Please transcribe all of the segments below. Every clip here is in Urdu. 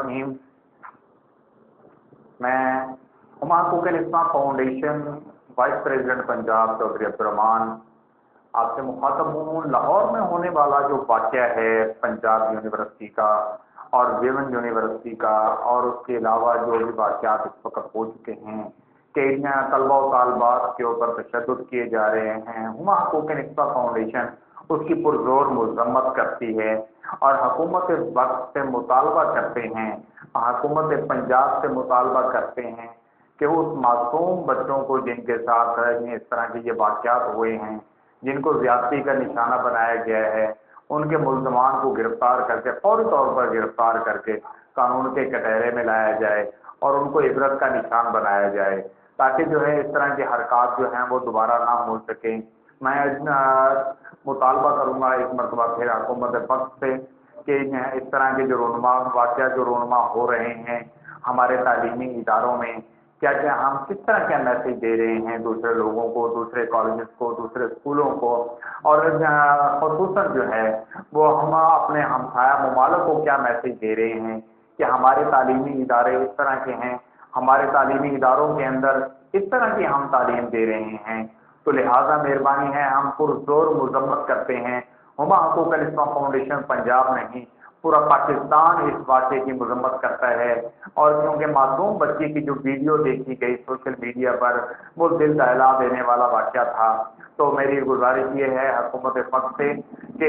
الرحیم۔ میں Huma Huqooq ul Islam foundation vice president Punjab Chaudhry Abdul Rehman آپ سے مخاطب ہوں۔ لاہور میں ہونے والا جو واقعہ ہے پنجاب یونیورسٹی کا اور ویمن یونیورسٹی کا، اور اس کے علاوہ جو بھی واقعات اس وقت ہو چکے ہیں کہ طلبہ و طالبات کے اوپر تشدد کیے جا رہے ہیں، ہما حقوق الاسلام فاؤنڈیشن اس کی پرزور مذمت کرتی ہے اور حکومت وقت سے مطالبہ کرتے ہیں، حکومت پنجاب سے مطالبہ کرتے ہیں کہ اس معصوم بچوں کو جن کے ساتھ اس طرح کے یہ واقعات ہوئے ہیں، جن کو زیادتی کا نشانہ بنایا گیا ہے، ان کے ملزمان کو گرفتار کر کے فوری طور پر گرفتار کر کے قانون کے کٹہرے میں لایا جائے اور ان کو عبرت کا نشان بنایا جائے، تاکہ جو ہے اس طرح کی حرکات جو ہیں وہ دوبارہ نہ ہو سکیں۔ میں مطالبہ کروں گا ایک مرتبہ پھر حکومت وقت سے کہ اس طرح کے جو واقعات جو رونما ہو رہے ہیں ہمارے تعلیمی اداروں میں، کیا ہم کس طرح کا میسیج دے رہے ہیں دوسرے لوگوں کو، دوسرے کالجز کو، دوسرے اسکولوں کو، اور خصوصاً جو ہے وہ ہم اپنے ہمسایہ ممالک کو کیا میسیج دے رہے ہیں کہ ہمارے تعلیمی ادارے اس طرح کے ہیں، ہمارے تعلیمی اداروں کے اندر اس طرح کی ہم تعلیم دے رہے ہیں۔ تو لہٰذا مہربانی ہے، ہم پرزور مذمت کرتے ہیں، ہما حقوق الاسلام فاؤنڈیشن پنجاب نہیں پورا پاکستان اس واقعے کی مذمت کرتا ہے، اور کیونکہ معصوم بچے کی جو ویڈیو دیکھی گئی سوشل میڈیا پر وہ دل دہلا دینے والا واقعہ تھا، تو میری گزارش یہ ہے حکومت وقت سے کہ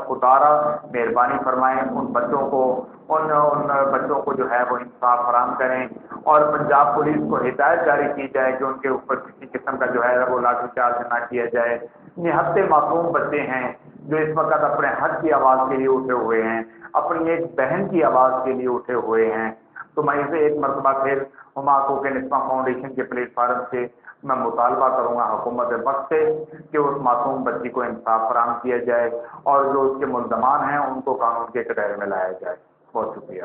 خدارہ مہربانی فرمائیں، ان بچوں کو جو ہے وہ انصاف فراہم کریں، اور پنجاب پولیس کو ہدایت جاری کی جائے کہ ان کے اوپر کسی قسم کا جو ہے وہ لاٹھی چارج نہ کیا جائے۔ نہتے معصوم بچے ہیں جو اس وقت اپنے حق کی آواز کے لیے اٹھے ہوئے ہیں، اپنی ایک بہن کی آواز کے لیے اٹھے ہوئے ہیں۔ تو میں اسے ایک مرتبہ پھر ہما حقوق الاسلام فاؤنڈیشن کے پلیٹ فارم سے میں مطالبہ کروں گا حکومت وقت سے کہ اس معصوم بچی کو انصاف فراہم کیا جائے اور جو اس کے ملزمان ہیں ان کو قانون کے کٹہرے میں لایا جائے۔ بہت شکریہ۔